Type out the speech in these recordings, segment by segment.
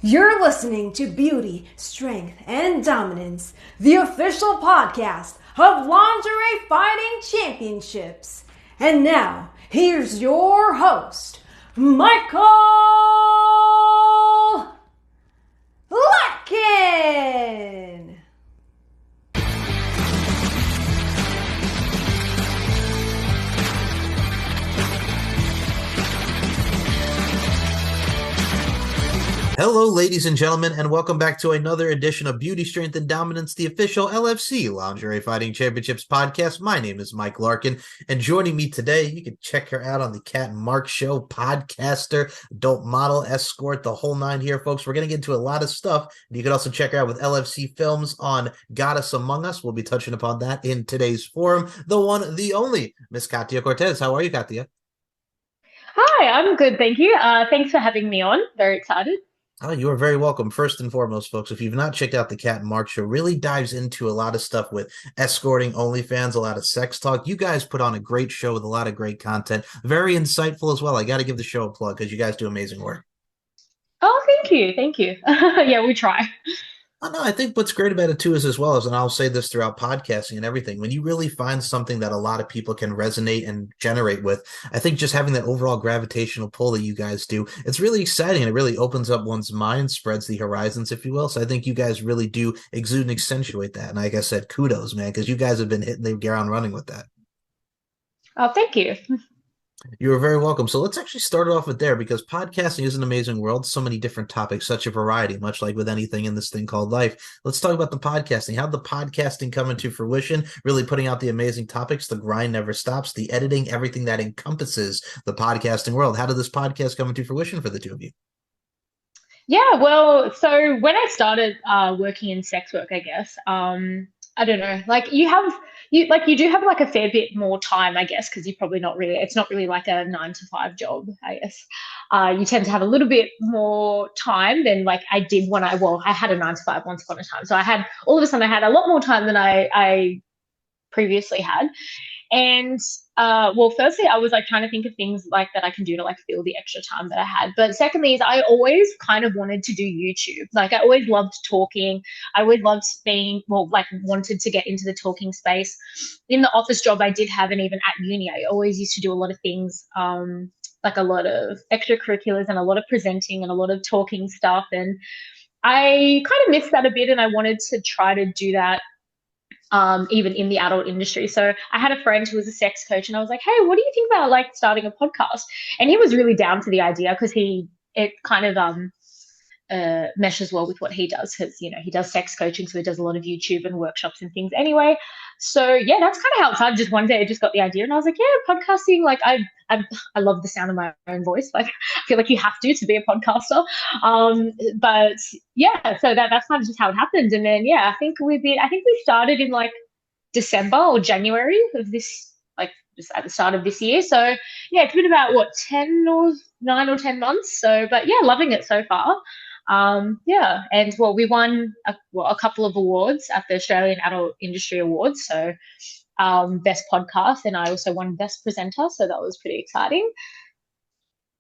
You're listening to Beauty, Strength, and Dominance, the official podcast of Lingerie Fighting Championships. And now, here's your host, Michael Larkin. Hello, ladies and gentlemen, and welcome back to another edition of Beauty, Strength, and Dominance, the official LFC Lingerie Fighting Championships podcast. My name is Mike Larkin, and joining me today, you can check her out on the Cat and Mark Show, podcaster, adult model, escort, the whole nine here, folks. We're going to get into a lot of stuff, and you can also check her out with LFC Films on Goddess Among Us. We'll be touching upon that in today's forum. The one, the only, Miss Katija Cortez. How are you, Katija? Hi, I'm good, thank you. Thanks for having me on. Very excited. Oh, you are very welcome. First and foremost, folks, if you've not checked out the Cat and Mark Show, really dives into a lot of stuff with escorting, OnlyFans, a lot of sex talk. You guys put on a great show with a lot of great content. Very insightful as well. I got to give the show a plug because you guys do amazing work. Oh, thank you, thank you. Yeah, we try. Oh, no, I think what's great about it too is as well as, and I'll say this throughout podcasting and everything, when you really find something that a lot of people can resonate and generate with, I think just having that overall gravitational pull that you guys do, it's really exciting and it really opens up one's mind, spreads the horizons, if you will. So I think you guys really do exude and accentuate that. And like I said, kudos, man, because you guys have been hitting the ground running with that. Oh, thank you. You are very welcome. So let's actually start it off with there because podcasting is an amazing world. So many different topics, such a variety, much like with anything in this thing called life. Let's talk about the podcasting. How the podcasting come into fruition, really putting out the amazing topics. The grind never stops, the editing, everything that encompasses the podcasting world. How did this podcast come into fruition for the two of you? Yeah, well, so when I started working in sex work, I guess, I don't know, like you do have like a fair bit more time, I guess, because you're probably not really, it's not really like a 9 to 5 job, I guess. You tend to have a little bit more time than like I did when I had a 9 to 5 once upon a time. So I had, all of a sudden, I had a lot more time than I previously had. And well, firstly, I was like trying to think of things like that I can do to like fill the extra time that I had. But secondly, is I always kind of wanted to do YouTube. Like I always loved talking. I always loved being, well, like wanted to get into the talking space. In the office job I did have, and even at uni, I always used to do a lot of things, like a lot of extracurriculars and a lot of presenting and a lot of talking stuff. And I kind of missed that a bit, and I wanted to try to do that even in the adult industry. So I had a friend who was a sex coach, and I was like, "Hey, what do you think about like starting a podcast?" And he was really down for the idea because it kind of meshes well with what he does because he does sex coaching, so he does a lot of YouTube and workshops and things. Anyway, so yeah, that's kind of how it started. Just one day, I just got the idea, and I was like, "Yeah, podcasting. Like, I I love the sound of my own voice. Like, I feel like you have to be a podcaster." But yeah, so that's kind of just how it happened. And then yeah, I think we started in like December or January of this, like just at the start of this year. So yeah, it's been about what 9 or 10 months. So, but yeah, loving it so far. Yeah, and well, we won a couple of awards at the Australian Adult Industry Awards. So, best podcast, and I also won best presenter. So that was pretty exciting.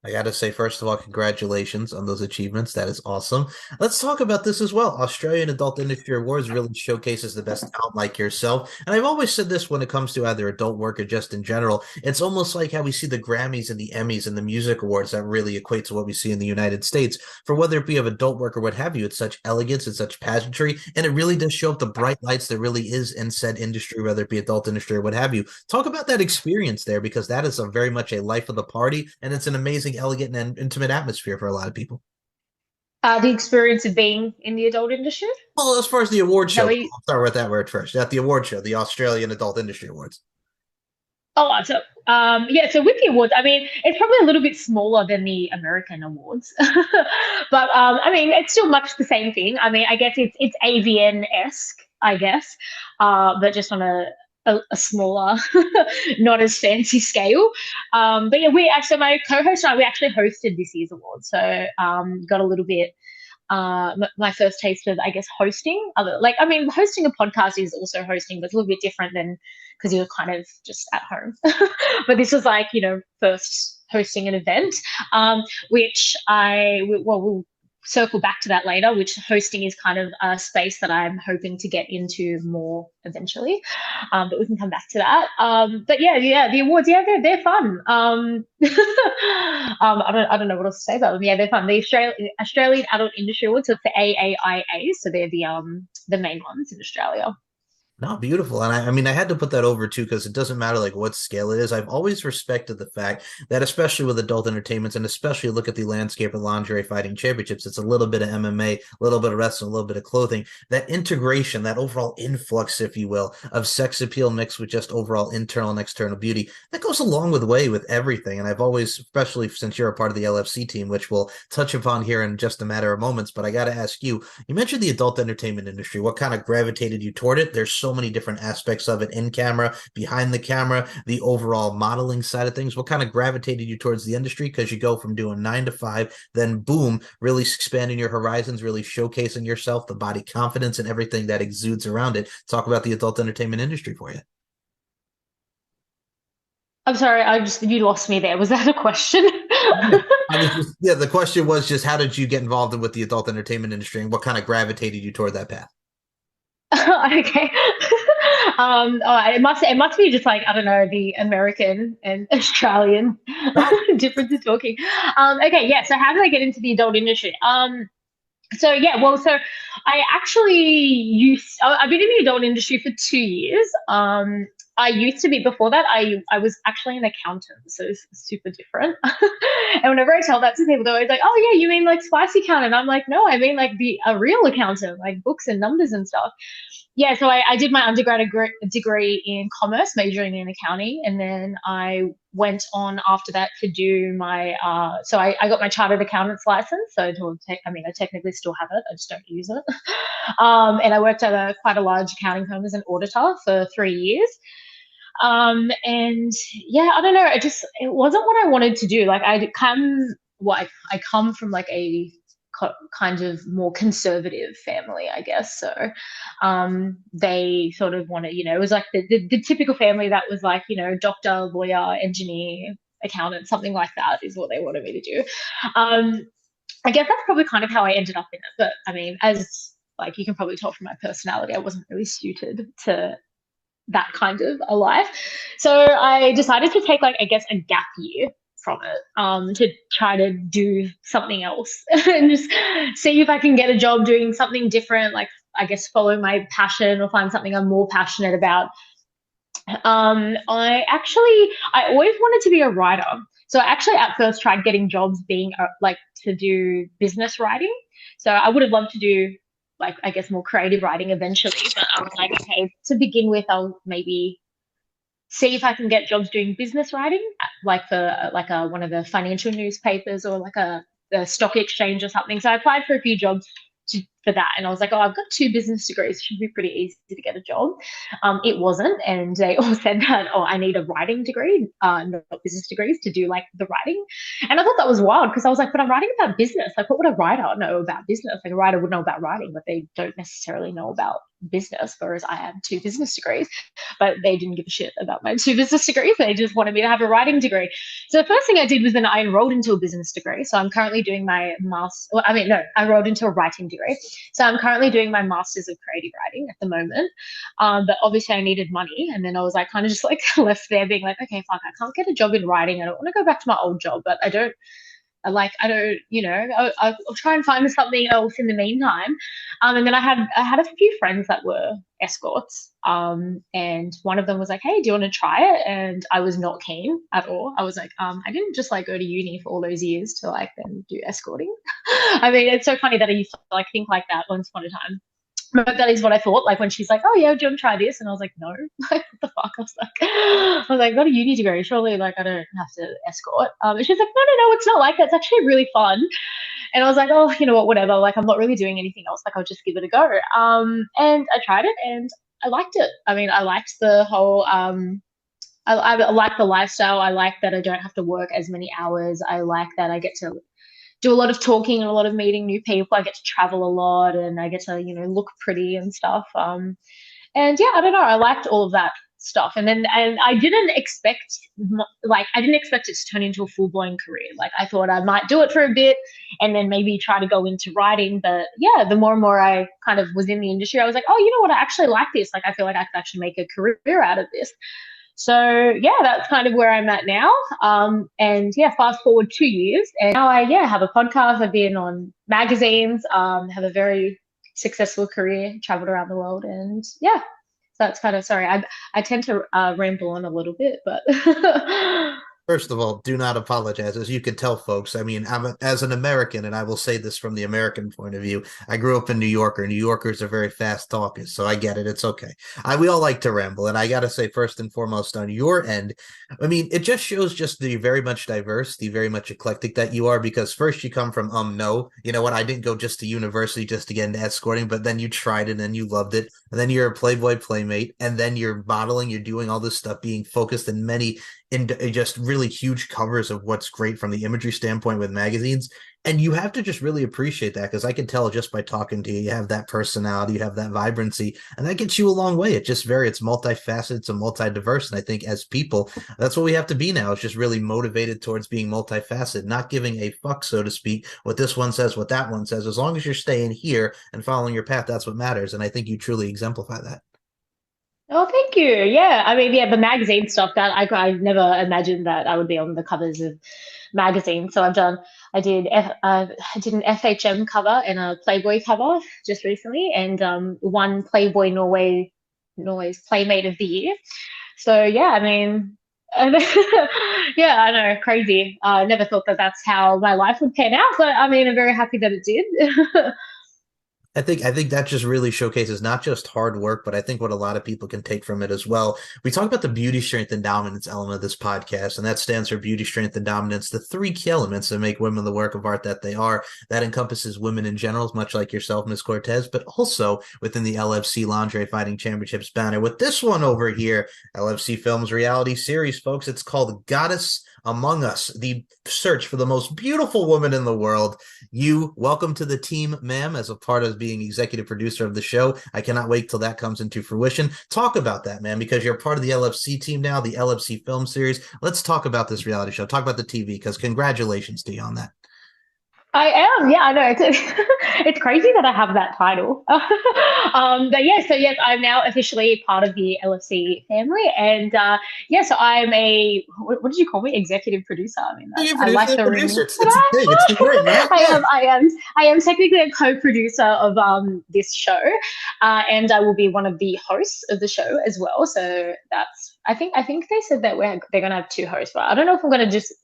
I got to say, first of all, congratulations on those achievements. That is awesome. Let's talk about this as well. Australian Adult Industry Awards really showcases the best talent like yourself. And I've always said this when it comes to either adult work or just in general. It's almost like how we see the Grammys and the Emmys and the music awards that really equate to what we see in the United States. For whether it be of adult work or what have you, it's such elegance, it's such pageantry, and it really does show up the bright lights there really is in said industry, whether it be adult industry or what have you. Talk about that experience there because that is a very much a life of the party, and it's an amazing elegant and intimate atmosphere for a lot of people. The experience of being in the adult industry. Well, as far as the award That show, we I'll start with that word first. At the award show, the Australian Adult Industry Awards. Oh, so yeah, so with the awards, I mean, it's probably a little bit smaller than the American awards, but I mean, it's still much the same thing. I mean, I guess it's AVN-esque, I guess, but just on a smaller, not as fancy scale. But yeah, we actually, my co-host and I, we actually hosted this year's awards, so got a little bit my first taste of, I guess, hosting. Like, I mean, hosting a podcast is also hosting, but it's a little bit different than because you're kind of just at home. But this was like, first hosting an event, which well, we'll circle back to that later, which hosting is kind of a space that I'm hoping to get into more eventually. But we can come back to that. But yeah, the awards, yeah, they're fun. I don't know what else to say about them. Yeah, they're fun. The Australian Adult Industry Awards, so it's the AAIA, so they're the main ones in Australia. No, beautiful. And I mean, I had to put that over too, because it doesn't matter like what scale it is. I've always respected the fact that, especially with adult entertainments, and especially look at the landscape of lingerie fighting championships, it's a little bit of MMA, a little bit of wrestling, a little bit of clothing. That integration, that overall influx, if you will, of sex appeal mixed with just overall internal and external beauty, that goes a long way with everything. And I've always, especially since you're a part of the LFC team, which we'll touch upon here in just a matter of moments, but I got to ask you, you mentioned the adult entertainment industry. What kind of gravitated you toward it? There's so many different aspects of it, in camera, behind the camera, the overall modeling side of things. What kind of gravitated you towards the industry? Because you go from doing 9 to 5, then boom, really expanding your horizons, really showcasing yourself, the body confidence and everything that exudes around it. Talk about the adult entertainment industry for you. I'm sorry, you lost me there. Was that a question? The question was just how did you get involved with the adult entertainment industry and what kind of gravitated you toward that path? Okay. It must be just like, I don't know, the American and Australian difference in talking. Okay, yeah. So how did I get into the adult industry? So yeah, well, so I actually I've been in the adult industry for 2 years. I used to be before that. I was actually an accountant, so it's super different. And whenever I tell that to people, they're always like, "Oh yeah, you mean like spicy accountant?" I'm like, "No, I mean like a real accountant, like books and numbers and stuff." Yeah, so I did my undergrad degree in commerce, majoring in accounting, and then I went on after that to do my. So I got my chartered accountant's license. So I mean, I technically still have it. I just don't use it. And I worked at quite a large accounting firm as an auditor for 3 years. And yeah, I don't know. It wasn't what I wanted to do. Like I come from like a kind of more conservative family, I guess. So they sort of wanted, it was like the typical family that was like, doctor, lawyer, engineer, accountant, something like that is what they wanted me to do. I guess that's probably kind of how I ended up in it. But I mean, as like you can probably tell from my personality, I wasn't really suited to that kind of a life. So I decided to take like, I guess, a gap year from it, to try to do something else and just see if I can get a job doing something different, like I guess follow my passion or find something I'm more passionate about. I always wanted to be a writer. So I actually at first tried getting jobs being like to do business writing. So I would have loved to do like, I guess, more creative writing eventually, but I was like, okay, to begin with, I'll maybe see if I can get jobs doing business writing, like for like one of the financial newspapers or like a stock exchange or something. So I applied for a few jobs for that, and I was like, oh, I've got 2 business degrees, should be pretty easy to get a job. It wasn't, and they all said that, oh, I need a writing degree, not business degrees, to do like the writing. And I thought that was wild because I was like, but I'm writing about business. Like, what would a writer know about business? Like, a writer would know about writing, but they don't necessarily know about business, whereas I have 2 business degrees, but they didn't give a shit about my 2 business degrees. They just wanted me to have a writing degree. So the first thing I did was then I enrolled into a business degree. So I'm currently doing my I enrolled into a writing degree. So I'm currently doing my master's of creative writing at the moment. But obviously I needed money. And then I was like, kind of just like left there being like, okay, fuck, I can't get a job in writing. I don't want to go back to my old job, but I don't, I'll try and find something else in the meantime. And then I had a few friends that were escorts. And one of them was like, hey, do you want to try it? And I was not keen at all. I was like, I didn't just like go to uni for all those years to like then do escorting. I mean, it's so funny that I used to like think like that once upon a time. But that is what I thought. Like when she's like, "Oh yeah, do you want to try this?" And I was like, "No." Like what the fuck? I was like, "Got a uni degree. Surely like I don't have to escort." And she's like, "No, it's not like that. It's actually really fun." And I was like, "Oh, you know what? Whatever. Like I'm not really doing anything else. Like I'll just give it a go." And I tried it and I liked it. I mean, I liked the whole. I like the lifestyle. I like that I don't have to work as many hours. I like that I get to do a lot of talking and a lot of meeting new people. I get to travel a lot and I get to, look pretty and stuff. And yeah, I don't know. I liked all of that stuff. And I didn't expect it to turn into a full blown career. Like I thought I might do it for a bit and then maybe try to go into writing. But yeah, the more and more I kind of was in the industry, I was like, oh, you know what? I actually like this. Like I feel like I could actually make a career out of this. So yeah, that's kind of where I'm at now. And yeah, fast forward 2 years, and now I have a podcast. I've been on magazines. Have a very successful career, traveled around the world, and yeah. So that's kind of sorry. I tend to ramble on a little bit, but First of all, do not apologize. As you can tell, folks, I mean, as an American, and I will say this from the American point of view, I grew up in New Yorker. New Yorkers are very fast talkers, so I get it. It's okay. We all like to ramble, and I got to say, first and foremost, on your end, I mean, it just shows just the very much diverse, the very much eclectic that you are, because first you come from, no, you know what, I didn't go just to university just to get into escorting, but then you tried it and you loved it, and then you're a Playboy playmate, and then you're modeling, you're doing all this stuff, being focused in many in just really huge covers of what's great from the imagery standpoint with magazines. And you have to just really appreciate that, because I can tell just by talking to you, you have that personality, you have that vibrancy, and that gets you a long way. It's multifaceted, it's a multi-diverse. And I think as people, that's what we have to be now. It's just really motivated towards being multifaceted, not giving a fuck, so to speak, what this one says, what that one says. As long as you're staying here and following your path, that's what matters. And I think you truly exemplify that. oh, thank you. Yeah, I mean, yeah, the magazine stuff that I never imagined that I would be on the covers of magazines. So I did an FHM cover and a Playboy cover just recently, and won Playboy Norway's Playmate of the Year. So yeah, I mean, yeah, I know, crazy. I never thought that that's how my life would pan out, but I mean, I'm very happy that it did. I think that just really showcases not just hard work, but I think what a lot of people can take from it as well. We talk about the beauty, strength, and dominance element of this podcast, and that stands for beauty, strength, and dominance, the three key elements that make women the work of art that they are. That encompasses women in general, much like yourself, Ms. Cortez, but also within the LFC Lingerie Fighting Championships banner. With this one over here, LFC Films reality series, folks, it's called Goddess Among Us, the search for the most beautiful woman in the world. Welcome to the team, ma'am, as a part of being executive producer of the show. I cannot wait till that comes into fruition. Talk about that, man, because you're part of the LFC team now, the LFC film series. Let's talk about this reality show. Talk about the TV, because congratulations to you on that. I am, yeah, I know. It's crazy that I have that title. But yeah, so yes, I'm now officially part of the LFC family, and so I'm what did you call me? Executive producer. I mean, I like the producer. It's a thing. It's great, man. I am technically a co-producer of this show, and I will be one of the hosts of the show as well. So that's I think they said that they're going to have two hosts, but I don't know if I'm going to just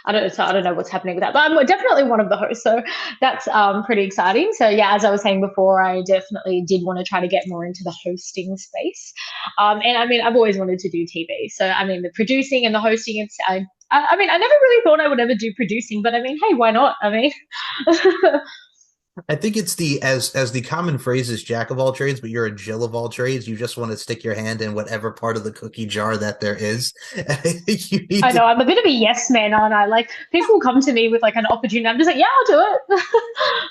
I don't know what's happening with that, but I'm definitely one of the hosts, so that's pretty exciting. So yeah, as I was saying before, I definitely did want to try to get more into the hosting space, and I mean, I've always wanted to do TV. So I mean, the producing and the hosting, I mean, I never really thought I would ever do producing, but I mean, hey, why not? I mean. I think it's as the common phrase is jack of all trades, but you're a Jill of all trades. You just want to stick your hand in whatever part of the cookie jar that there is. I know, I'm a bit of a yes man, aren't I? Like, people come to me with like an opportunity, I'm just like, yeah, I'll do it.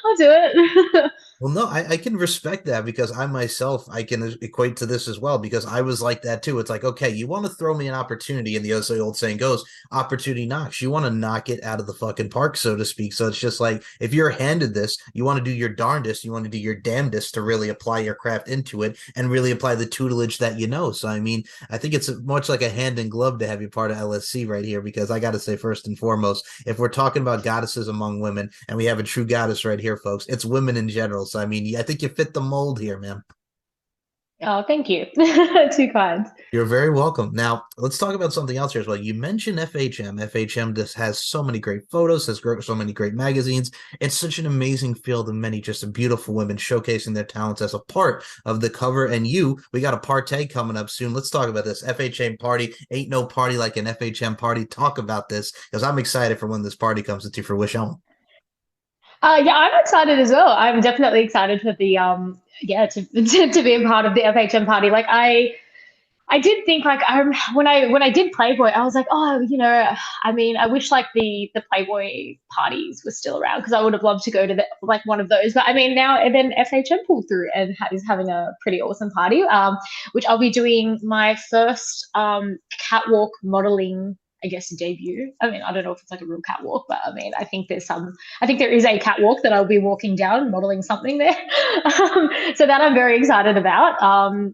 I'll do it. Well, no, I can respect that, because I myself, I can equate to this as well, because I was like that too. It's like, okay, you want to throw me an opportunity, and as the old saying goes, opportunity knocks. You want to knock it out of the fucking park, so to speak. So it's just like, if you're handed this, you want to do your darndest, you want to do your damnedest to really apply your craft into it and really apply the tutelage that you know. So, I mean, I think it's much like a hand in glove to have you part of LSC right here, because I got to say, first and foremost, if we're talking about goddesses among women, and we have a true goddess right here, folks, it's women in general. So, I mean, I think you fit the mold here, man. Oh, thank you. Too kind. You're very welcome. Now, let's talk about something else here as well. You mentioned FHM. FHM just has so many great photos, has so many great magazines. It's such an amazing field, and many just beautiful women showcasing their talents as a part of the cover. And we got a party coming up soon. Let's talk about this FHM party. Ain't no party like an FHM party. Talk about this, because I'm excited for when this party comes into fruition. Yeah, I'm excited as well. I'm definitely excited for the to be a part of the FHM party. Like I did think like when I did Playboy, I was like, oh, I mean, I wish like the Playboy parties were still around because I would have loved to go to like one of those. But I mean, now and then FHM pulled through and is having a pretty awesome party, which I'll be doing my first catwalk modeling, I guess, debut. I mean, I don't know if it's like a real catwalk, but I mean, I think there is a catwalk that I'll be walking down, modeling something there. So that I'm very excited about.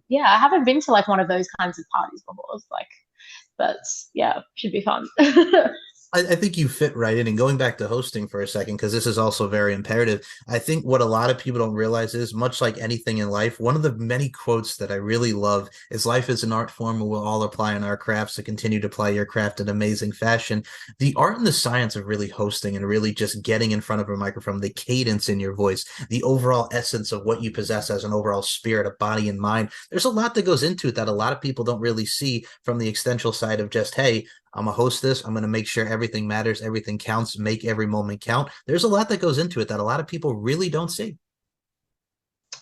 Yeah, I haven't been to like one of those kinds of parties before. It's like, but yeah, should be fun. I think you fit right in. And going back to hosting for a second, because this is also very imperative. I think what a lot of people don't realize is, much like anything in life, one of the many quotes that I really love is life is an art form and we'll all apply in our crafts to continue to apply your craft in amazing fashion. The art and the science of really hosting and really just getting in front of a microphone, the cadence in your voice, the overall essence of what you possess as an overall spirit of body and mind. There's a lot that goes into it that a lot of people don't really see from the existential side of just, hey, I'm a hostess. I'm going to make sure everything matters, everything counts, make every moment count. There's a lot that goes into it that a lot of people really don't see.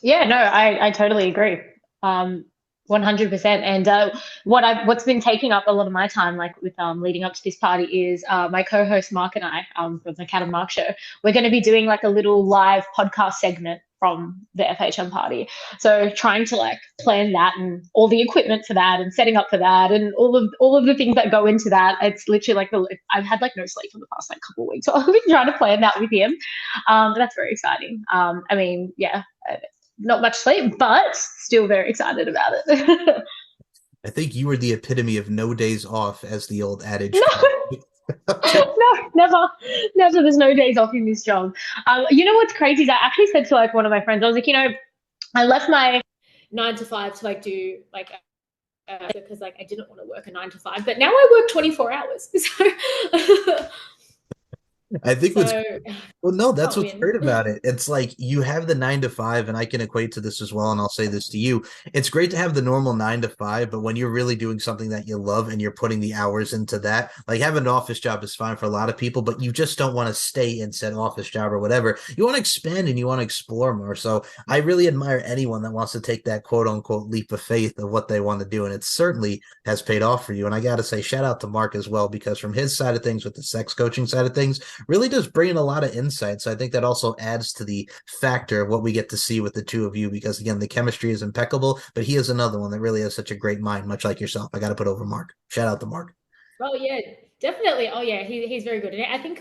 Yeah, no, I totally agree. 100%. And what's been taking up a lot of my time, like with leading up to this party, is my co-host Mark and I from the Cat and Mark show. We're going to be doing like a little live podcast segment from the FHM party. So trying to like plan that and all the equipment for that and setting up for that and all of the things that go into that. It's literally like I've had like no sleep for the past like couple of weeks. So I've been trying to plan that with him. But that's very exciting. I mean, yeah, not much sleep, but still very excited about it. I think you were the epitome of no days off, as the old adage. No, no, never, never. There's no days off in this job. You know what's crazy is I actually said to like one of my friends, I was like, I left my 9 to 5 to like do like because like I didn't want to work a 9 to 5, but now I work 24 hours. So I think what's well, no, that's what's win. great about it. It's like you have the 9 to 5, and I can equate to this as well. And I'll say this to you. It's great to have the normal 9 to 5, but when you're really doing something that you love and you're putting the hours into that, like having an office job is fine for a lot of people, but you just don't want to stay in said office job or whatever. You want to expand and you want to explore more. So I really admire anyone that wants to take that quote unquote leap of faith of what they want to do. And it certainly has paid off for you. And I got to say, shout out to Mark as well, because from his side of things with the sex coaching side of things, really does bring in a lot of insight. So I think that also adds to the factor of what we get to see with the two of you, because again, the chemistry is impeccable, but he is another one that really has such a great mind, much like yourself. I got to put over Mark. Shout out to Mark. Oh yeah, definitely. Oh yeah, he's very good. And I think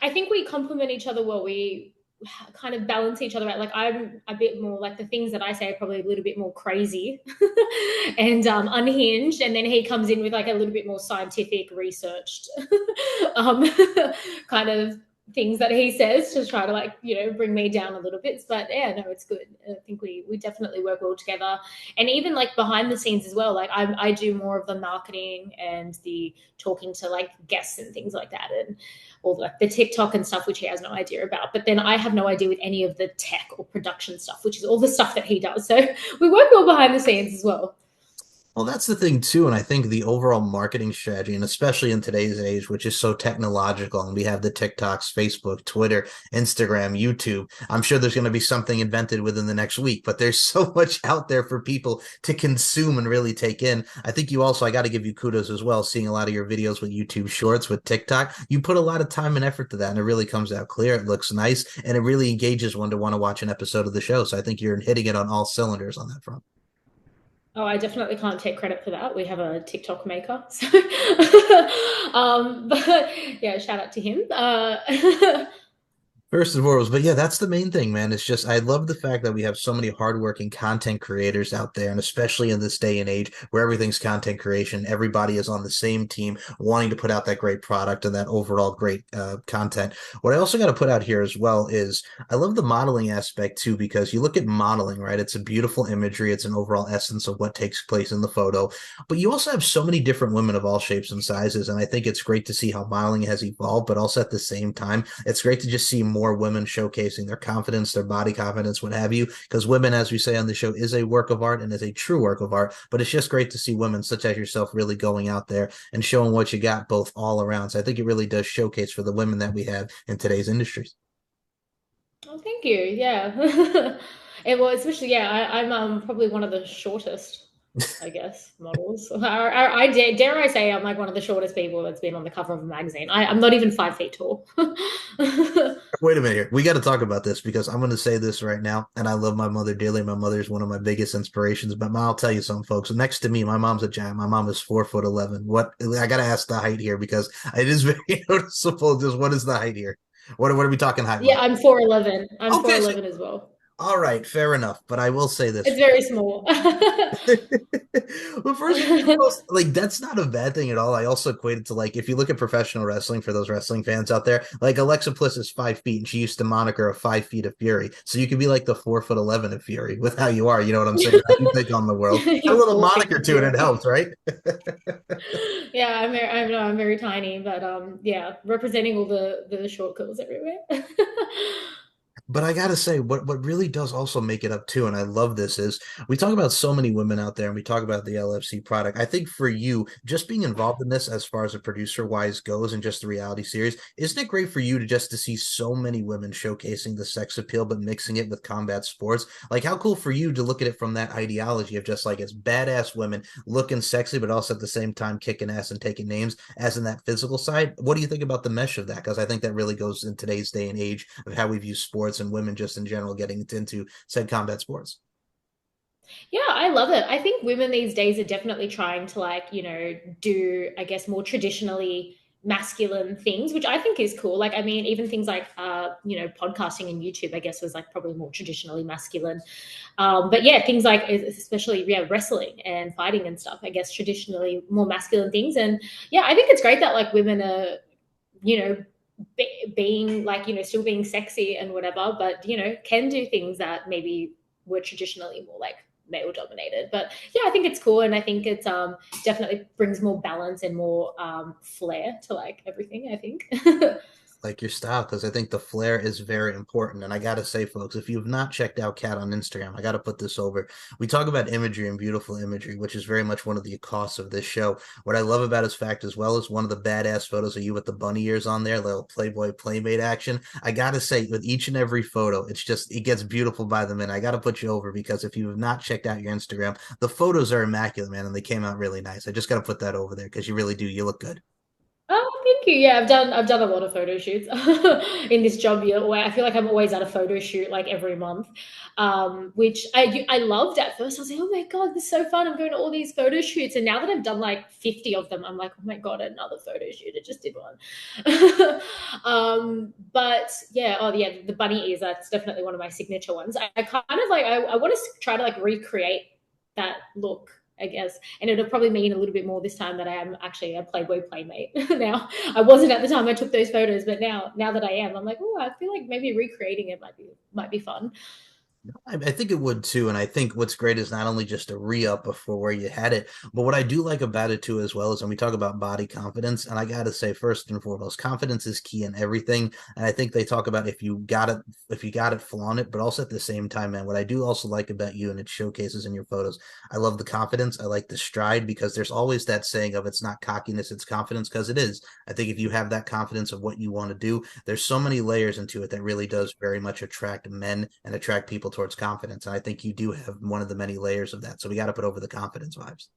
I think we complement each other well. We kind of balance each other out. Like I'm a bit more like the things that I say are probably a little bit more crazy and unhinged, and then he comes in with like a little bit more scientific, researched um, kind of things that he says to try to like bring me down a little bit. But yeah, no, it's good. I think we definitely work well together, and even like behind the scenes as well. Like I do more of the marketing and the talking to like guests and things like that, and all like the TikTok and stuff, which he has no idea about. But then I have no idea with any of the tech or production stuff, which is all the stuff that he does. So we work well behind the scenes as well. Well, that's the thing too, and I think the overall marketing strategy, and especially in today's age, which is so technological, and we have the TikToks, Facebook, Twitter, Instagram, YouTube. I'm sure there's going to be something invented within the next week, but there's so much out there for people to consume and really take in. I think you also, I got to give you kudos as well, seeing a lot of your videos with YouTube Shorts, with TikTok. You put a lot of time and effort to that, and it really comes out clear. It looks nice, and it really engages one to want to watch an episode of the show. So I think you're hitting it on all cylinders on that front. Oh, I definitely can't take credit for that. We have a TikTok maker. So, but yeah, shout out to him. First and foremost, but yeah, that's the main thing, man. It's just I love the fact that we have so many hardworking content creators out there, and especially in this day and age where everything's content creation, everybody is on the same team, wanting to put out that great product and that overall great content. What I also got to put out here as well is I love the modeling aspect too, because you look at modeling, right? It's a beautiful imagery, it's an overall essence of what takes place in the photo, but you also have so many different women of all shapes and sizes, and I think it's great to see how modeling has evolved, but also at the same time, it's great to just see more women showcasing their confidence, their body confidence, what have you, because women, as we say on the show, is a work of art and is a true work of art, but it's just great to see women such as yourself really going out there and showing what you got both all around. So I think it really does showcase for the women that we have in today's industries. Oh, thank you. Yeah. It was especially, yeah, I'm probably one of the shortest I guess, models. I dare I say I'm like one of the shortest people that's been on the cover of a magazine. I'm not even 5 feet tall. Wait a minute here. We got to talk about this because I'm going to say this right now, and I love my mother dearly. My mother is one of my biggest inspirations. But I'll tell you something, folks. Next to me, my mom's a giant. My mom is 4'11". What I got to ask the height here because it is very noticeable. Just what is the height here? What are we talking height Yeah, wise? I'm 4'11". I'm Okay, so 4'11" as well. all right, fair enough. But I will say this. It's very small. Well, first and foremost, like that's not a bad thing at all. I also equate it to like if you look at professional wrestling for those wrestling fans out there, like Alexa Bliss is 5 feet and she used to moniker of 5 feet of Fury. So you could be like the 4'11" of Fury with how you are. You know what I'm saying? How you take on the world. A You're little 4 feet moniker of to it, it fury. helps, right? Yeah, I'm very tiny, but yeah, representing all the short girls everywhere. But I gotta say, what really does also make it up too, and I love this, is we talk about so many women out there and we talk about the LFC product. I think for you, just being involved in this as far as a producer wise goes and just the reality series, isn't it great for you to just to see so many women showcasing the sex appeal but mixing it with combat sports? Like how cool for you to look at it from that ideology of just like it's badass women looking sexy, but also at the same time kicking ass and taking names, as in that physical side. What do you think about the mesh of that? Because I think that really goes in today's day and age of how we view sports and women just in general getting into said combat sports. Yeah, I love it. I think women these days are definitely trying to like, do I guess more traditionally masculine things, which I think is cool. Like I mean, even things like podcasting and YouTube, I guess was like probably more traditionally masculine. But yeah, things like especially wrestling and fighting and stuff, I guess traditionally more masculine things. And yeah, I think it's great that like women are, you know, being like, still being sexy and whatever, but can do things that maybe were traditionally more like male dominated. But yeah, I think it's cool, and I think it's definitely brings more balance and more flair to like everything, I think. Like your style, because I think the flair is very important. And I gotta say, folks, if you've not checked out Kat on Instagram, I gotta put this over. We talk about imagery and beautiful imagery, which is very much one of the costs of this show. What I love about his fact as well is one of the badass photos of you with the bunny ears on there, little Playboy Playmate action. I gotta say, with each and every photo, it gets beautiful by the minute. I gotta put you over because if you have not checked out your Instagram, the photos are immaculate, man, and they came out really nice. I just gotta put that over there because you really do. You look good. Oh, thank you. Yeah, I've done a lot of photo shoots in this job year where I feel like I'm always at a photo shoot like every month, which I loved at first. I was like, oh my god, this is so fun! I'm going to all these photo shoots, and now that I've done like 50 of them, I'm like, oh my god, another photo shoot! I just did one. But yeah, oh yeah, the bunny ears. That's definitely one of my signature ones. I kind of like I want to try to like recreate that look, I guess. And it'll probably mean a little bit more this time that I am actually a Playboy Playmate now. I wasn't at the time I took those photos, but now that I am, I'm like, oh, I feel like maybe recreating it might be fun. I think it would too. And I think what's great is not only just a re-up for where you had it, but what I do like about it too, as well, is when we talk about body confidence. And I gotta say, first and foremost, confidence is key in everything. And I think they talk about if you got it, flaunt it, but also at the same time, man, what I do also like about you and it showcases in your photos, I love the confidence. I like the stride because there's always that saying of it's not cockiness, it's confidence, because it is. I think if you have that confidence of what you want to do, there's so many layers into it that really does very much attract men and attract people towards confidence. And I think you do have one of the many layers of that. So we got to put over the confidence vibes.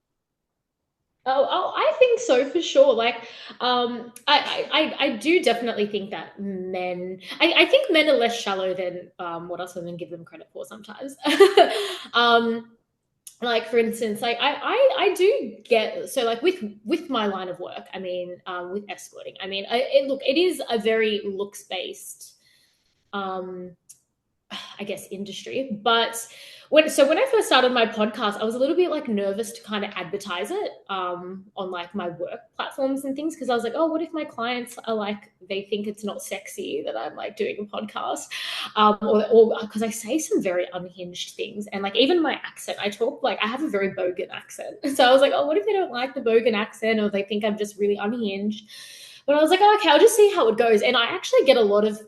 I think so for sure. Like, I do definitely think that men. I think men are less shallow than what us women give them credit for sometimes. um, like for instance, like I do get so like with my line of work. I mean, with escorting. I mean, look, it is a very looks based um I guess industry. But when I first started my podcast, I was a little bit like nervous to kind of advertise it on like my work platforms and things because I was like, oh, what if my clients are like they think it's not sexy that I'm like doing a podcast, or because I say some very unhinged things and like even my accent, I talk like I have a very bogan accent, so I was like, oh, what if they don't like the bogan accent or they think I'm just really unhinged? But I was like, oh, okay, I'll just see how it goes. And I actually get a lot of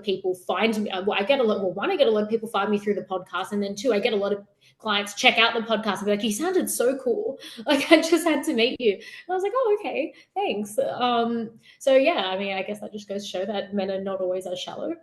people find me. Well, I get a lot. Well, one, I get a lot of people find me through the podcast, and then two, I get a lot of clients check out the podcast and be like, "You sounded so cool! Like I just had to meet you." And I was like, "Oh, okay, thanks." So yeah, I mean, I guess that just goes to show that men are not always as shallow.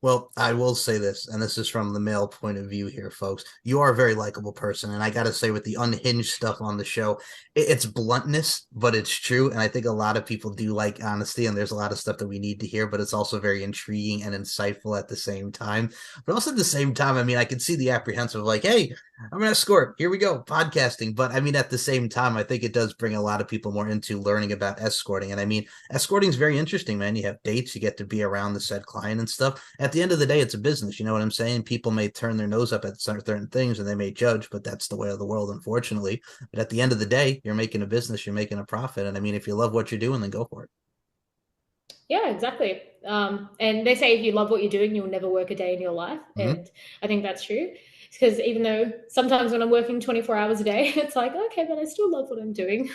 Well, I will say this, and this is from the male point of view here, folks. You are a very likable person, and I got to say, with the unhinged stuff on the show, it's bluntness, but it's true. And I think a lot of people do like honesty, and there's a lot of stuff that we need to hear, but it's also very intriguing and insightful at the same time. But also at the same time, I mean, I can see the apprehensive, like, hey, I'm an escort. Here we go, podcasting. But I mean, at the same time, I think it does bring a lot of people more into learning about escorting. And I mean, escorting is very interesting, man. You have dates, you get to be around the said client and stuff. At the end of the day, it's a business. You know what I'm saying? People may turn their nose up at certain things and they may judge, but that's the way of the world, unfortunately. But at the end of the day, you're making a business, you're making a profit. And I mean, if you love what you're doing, then go for it. Yeah, exactly. And they say if you love what you're doing, you'll never work a day in your life. Mm-hmm. And I think that's true. Because even though sometimes when I'm working 24 hours a day, it's like, okay, but I still love what I'm doing.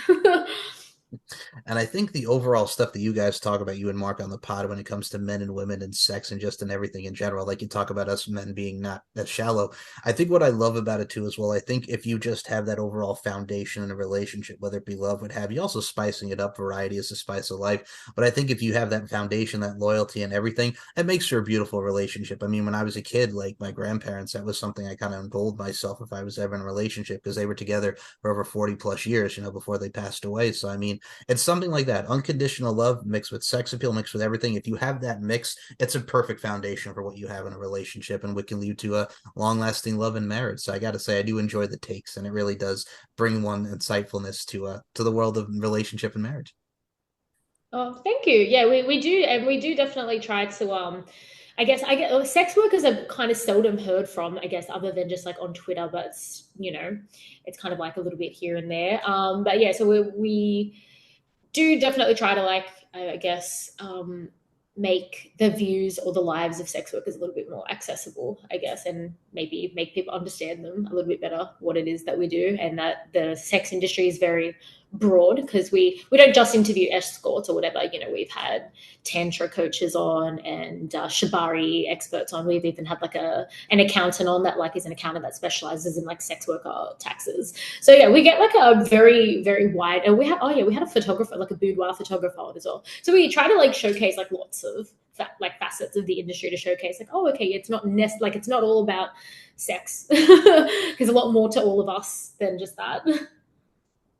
And I think the overall stuff that you guys talk about, you and Mark on the pod, when it comes to men and women and sex and just in everything in general, like you talk about us men being not that shallow. I think what I love about it too as well, I think if you just have that overall foundation in a relationship, whether it be love, what have you, also spicing it up, variety is the spice of life. But I think if you have that foundation, that loyalty and everything, it makes for a beautiful relationship. I mean, when I was a kid, like my grandparents, that was something I kind of enrolled myself if I was ever in a relationship because they were together for over 40 plus years, before they passed away. So, I mean, it's something like that. Unconditional love mixed with sex appeal, mixed with everything. If you have that mix, it's a perfect foundation for what you have in a relationship and what can lead to a long lasting love and marriage. So I got to say, I do enjoy the takes, and it really does bring one insightfulness to the world of relationship and marriage. Oh, thank you. Yeah, we do, and we do definitely try to I guess I get sex workers are kind of seldom heard from, I guess, other than just like on Twitter, but it's kind of like a little bit here and there. But yeah, so we do definitely try to like I guess make the views or the lives of sex workers a little bit more accessible, I guess, and maybe make people understand them a little bit better what it is that we do, and that the sex industry is very broad because we don't just interview escorts or whatever. We've had tantra coaches on and shibari experts on. We've even had like an accountant on that like is an accountant that specializes in like sex worker taxes. So yeah, we get like a very very wide. And we had a photographer, like a boudoir photographer on as well. So we try to like showcase like lots of like facets of the industry to showcase like, oh, okay, it's not like it's not all about sex. There's a lot more to all of us than just that.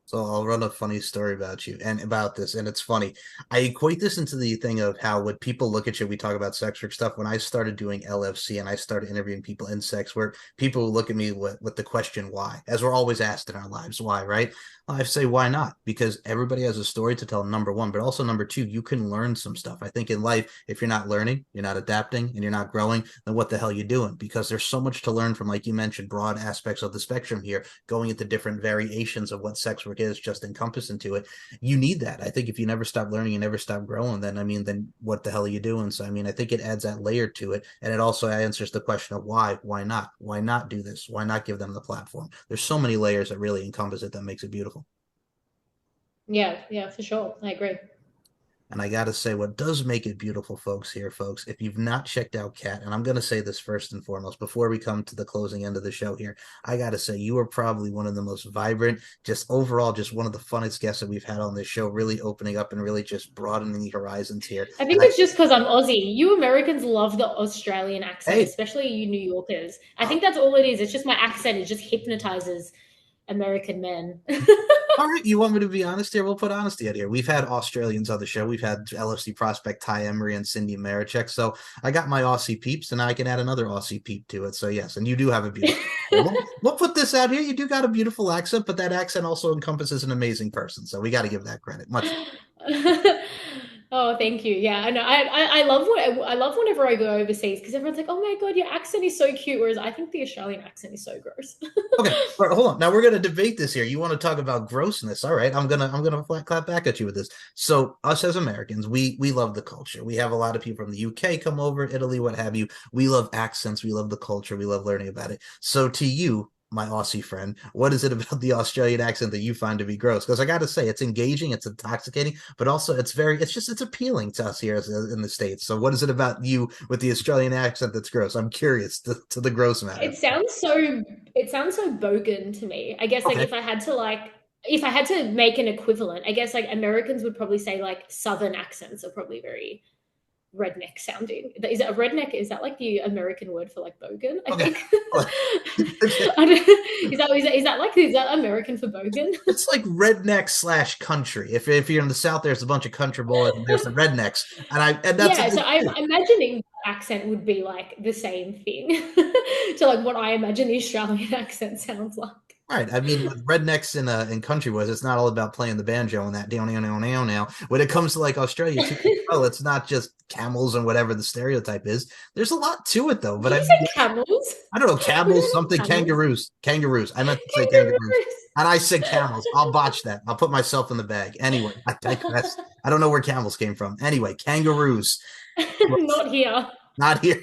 So I'll run a funny story about you and about this, and it's funny. I equate this into the thing of how when people look at you, we talk about sex work stuff. When I started doing LFC and I started interviewing people in sex work, people look at me with the question why, as we're always asked in our lives, why, right? I say why not? Because everybody has a story to tell, number one, but also number two, you can learn some stuff. I think in life, if you're not learning, you're not adapting, and you're not growing, then what the hell are you doing? Because there's so much to learn from, like you mentioned, broad aspects of the spectrum here, going into different variations of what sex work is just encompassed into it. You need that. I think if you never stop learning, you never stop growing, then I mean, then what the hell are you doing? So I mean, I think it adds that layer to it. And it also answers the question of why not? Why not do this? Why not give them the platform? There's so many layers that really encompass it that makes it beautiful. Yeah, for sure. I agree. And I got to say, what does make it beautiful, folks, if you've not checked out Kat, and I'm going to say this first and foremost, before we come to the closing end of the show here, I got to say, you are probably one of the most vibrant, just overall, just one of the funnest guests that we've had on this show, really opening up and really just broadening the horizons here. I think it's just because I'm Aussie. You Americans love the Australian accent, Hey, especially you New Yorkers. I think that's all it is. It's just my accent. It just hypnotizes American men. all right, you want me to be honest here? We'll put honesty out here. We've had Australians on the show. We've had LFC prospect Ty Emery and Cindy Marichek. So I got my Aussie peeps, and now I can add another Aussie peep to it. So yes, and you do have a beautiful. we'll put this out here. You do got a beautiful accent, but that accent also encompasses an amazing person. So we got to give that credit. Much. Oh, thank you. Yeah, I know. I love whenever I go overseas because everyone's like, "Oh my god, your accent is so cute," whereas I think the Australian accent is so gross. Okay, all right, hold on. Now we're gonna debate this here. You want to talk about grossness? All right, I'm gonna flat clap back at you with this. So us as Americans, we love the culture. We have a lot of people from the UK come over, Italy, what have you. We love accents. We love the culture. We love learning about it. So to you, my Aussie friend, what is it about the Australian accent that you find to be gross? Because I got to say, it's engaging, it's intoxicating, but also it's appealing to us here in the States. So what is it about you with the Australian accent that's gross? I'm curious to the gross matter. It sounds so bogan to me. I guess like Okay. if I had to make an equivalent, I guess like Americans would probably say like Southern accents are probably very redneck sounding. Is it a redneck? Is that like the American word for like bogan? I Okay. think. Is that American for bogan? It's like redneck / country. If you're in the South, there's a bunch of country boys and there's the rednecks, and that's Yeah, so I'm imagining that accent would be like the same thing to like what I imagine the Australian accent sounds like. right. I mean, with rednecks in country boys, it's not all about playing the banjo and that down now. When it comes to like Australia too, well, it's not just camels and whatever the stereotype is. There's a lot to it though. But Did you say camels? I don't know, camels, something, Camels? kangaroos. I meant to say kangaroos. Kangaroos. And I said camels. I'll botch that. I'll put myself in the bag. Anyway, I digress. I don't know where camels came from. Anyway, kangaroos. Not here. Not here.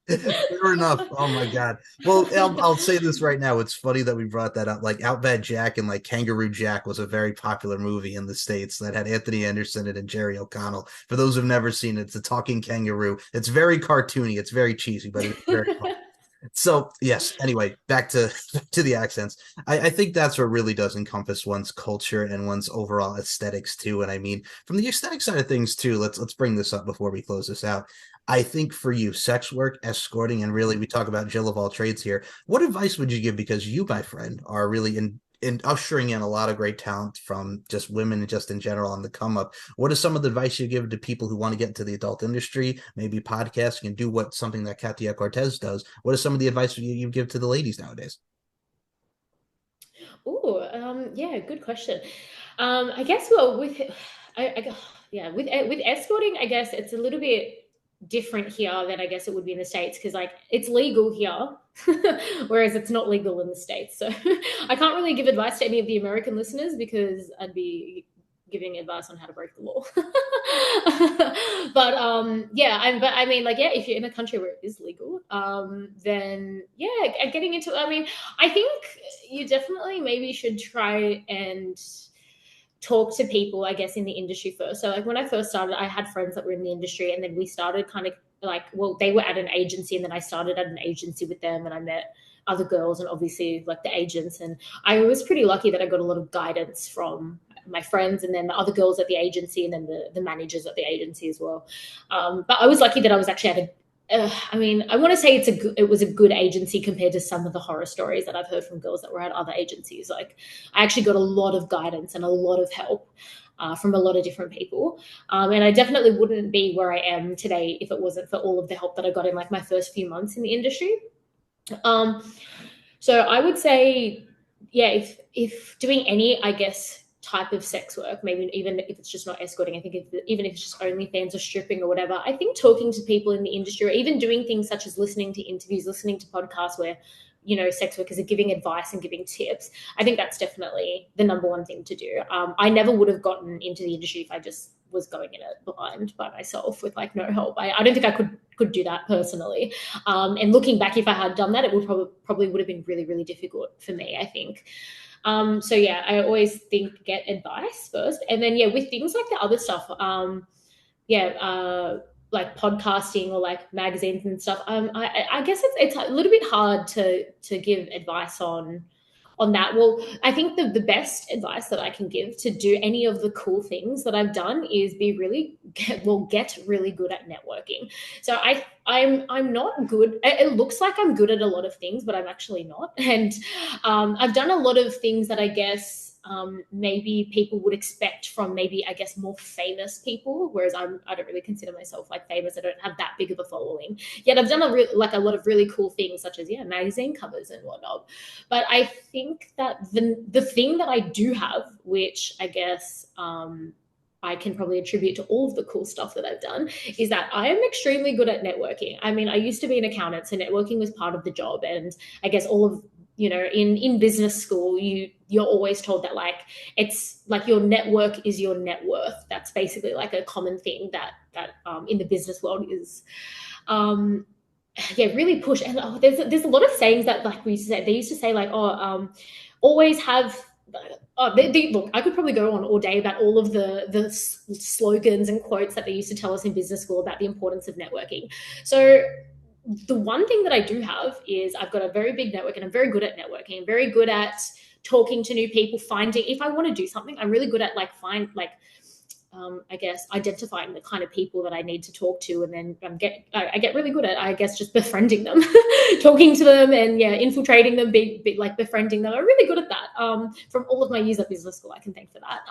Fair enough. Oh my God. Well, I'll say this right now. It's funny that we brought that up. Like Outback Jack and like Kangaroo Jack was a very popular movie in the States that had Anthony Anderson and Jerry O'Connell. For those who've never seen it, it's a talking kangaroo. It's very cartoony. It's very cheesy, but it's very fun. So yes, anyway, back to the accents. I think that's what really does encompass one's culture and one's overall aesthetics too. And I mean, from the aesthetic side of things too, let's bring this up before we close this out. I think for you, sex work, escorting, and really we talk about Jill of all trades here. What advice would you give? Because you, my friend, are really in ushering in a lot of great talent from just women just in general on the come up. What is some of the advice you give to people who want to get into the adult industry, maybe podcasting and do something that Katija Cortez does? What is some of the advice you give to the ladies nowadays? Yeah, good question. I guess with escorting, I guess it's a little bit different here than I guess it would be in the States because like it's legal here, whereas it's not legal in the States. So I can't really give advice to any of the American listeners because I'd be giving advice on how to break the law. But I mean, like, yeah, if you're in a country where it is legal, then yeah, getting into, I mean, I think you definitely maybe should try and talk to people, I guess, in the industry first. So like when I first started, I had friends that were in the industry and then we started kind of like, well, they were at an agency and then I started at an agency with them and I met other girls and obviously like the agents. And I was pretty lucky that I got a lot of guidance from my friends and then the other girls at the agency and then the managers at the agency as well. But I was lucky that I was actually at I mean, I want to say it was a good agency compared to some of the horror stories that I've heard from girls that were at other agencies. Like, I actually got a lot of guidance and a lot of help from a lot of different people. And I definitely wouldn't be where I am today if it wasn't for all of the help that I got in like my first few months in the industry. So I would say, yeah, if doing any, I guess, type of sex work, maybe even if it's just not escorting, I think even if it's just OnlyFans or stripping or whatever, I think talking to people in the industry or even doing things such as listening to interviews, listening to podcasts where, you know, sex workers are giving advice and giving tips, I think that's definitely the number one thing to do. I never would have gotten into the industry if I just was going in it blind by myself with like no help. I don't think I could do that personally. And looking back, if I had done that, it would probably would have been really, really difficult for me, I think. So yeah, I always think get advice first. And then, yeah, with things like the other stuff, like podcasting or like magazines and stuff, I guess it's a little bit hard to give advice on that. Well, I think the best advice that I can give to do any of the cool things that I've done is get really good at networking. So I'm not good. It looks like I'm good at a lot of things, but I'm actually not. And I've done a lot of things that I guess maybe people would expect from maybe, I guess, more famous people, whereas I don't really consider myself like famous. I don't have that big of a following. Yet I've done a lot of really cool things, such as magazine covers and whatnot. But I think that the thing that I do have, which I guess I can probably attribute to all of the cool stuff that I've done, is that I am extremely good at networking. I mean, I used to be an accountant, so networking was part of the job. And I guess all of, in business school, you're always told that like, it's like your network is your net worth. That's basically like a common thing that in the business world is, really push. And there's a lot of sayings that like they used to say like, always have, look, I could probably go on all day about all of the slogans and quotes that they used to tell us in business school about the importance of networking. So the one thing that I do have is I've got a very big network and I'm very good at networking. I'm very good at talking to new people, if I want to do something, I'm really good at I guess, identifying the kind of people that I need to talk to, and then I get really good at, I guess, just befriending them, talking to them, and infiltrating them, like befriending them. I'm really good at that. From all of my years at business school, I can thank for that.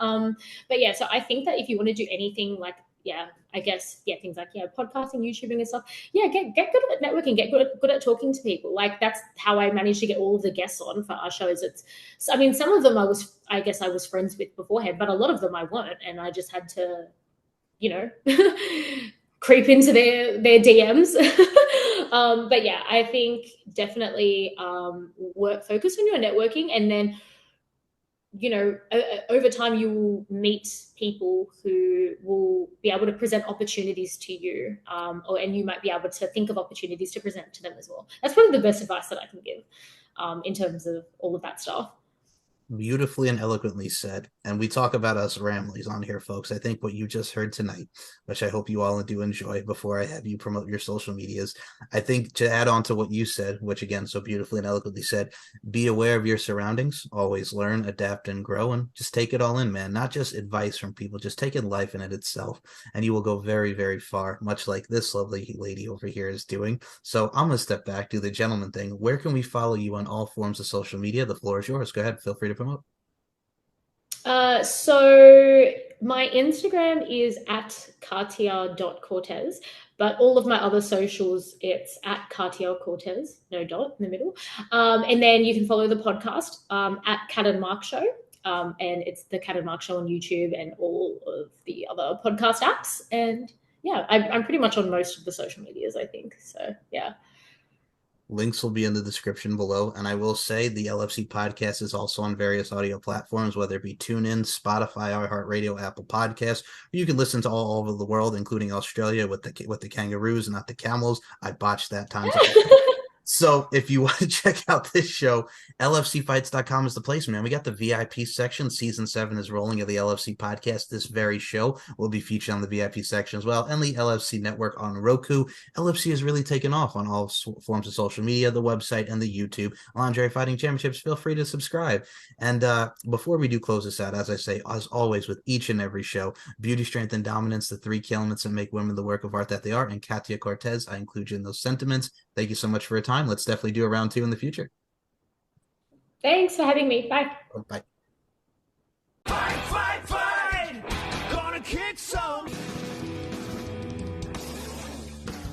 But yeah, so I think that if you want to do anything like, I guess, things like, podcasting, YouTubing and stuff, get good at networking, get good at talking to people. Like, that's how I managed to get all of the guests on for our shows. I mean, some of them I was friends with beforehand, but a lot of them I weren't, and I just had to, creep into their DMs. But yeah, I think definitely focus on your networking, and then over time you will meet people who will be able to present opportunities to you, and you might be able to think of opportunities to present to them as well. That's probably the best advice that I can give in terms of all of that stuff. Beautifully and eloquently said. And we talk about us ramblies on here, folks. I think what you just heard tonight, which I hope you all do enjoy before I have you promote your social medias, I think to add on to what you said, which again, so beautifully and eloquently said, be aware of your surroundings, always learn, adapt, and grow, and just take it all in, man. Not just advice from people, just take in life in it itself, and you will go very, very far, much like this lovely lady over here is doing. So I'm going to step back, do the gentleman thing. Where can we follow you on all forms of social media? The floor is yours. Go ahead. Feel free to promote. So my Instagram is at Katija.Cortez, but all of my other socials, it's at Katija Cortez, no dot in the middle. And then you can follow the podcast at Cat and Mark Show. And it's the Cat and Mark Show on YouTube and all of the other podcast apps. And I'm pretty much on most of the social medias, I think. So yeah. Links will be in the description below. And I will say the LFC podcast is also on various audio platforms, whether it be TuneIn, Spotify, iHeartRadio, Apple Podcasts. You can listen to all over the world, including Australia with the kangaroos, not the camels. I botched that time. So if you want to check out this show, LFCfights.com is the place, man. We got the VIP section. Season 7 is rolling of the LFC podcast. This very show will be featured on the VIP section as well, and the LFC network on Roku. LFC has really taken off on all forms of social media, the website, and the YouTube. Lingerie Fighting Championships, feel free to subscribe. And before we do close this out, as I say, as always with each and every show, beauty, strength, and dominance, the 3 key elements that make women the work of art that they are. And Katija Cortez, I include you in those sentiments. Thank you so much for your time. Let's definitely do a round 2 in the future. Thanks for having me. Bye. Bye.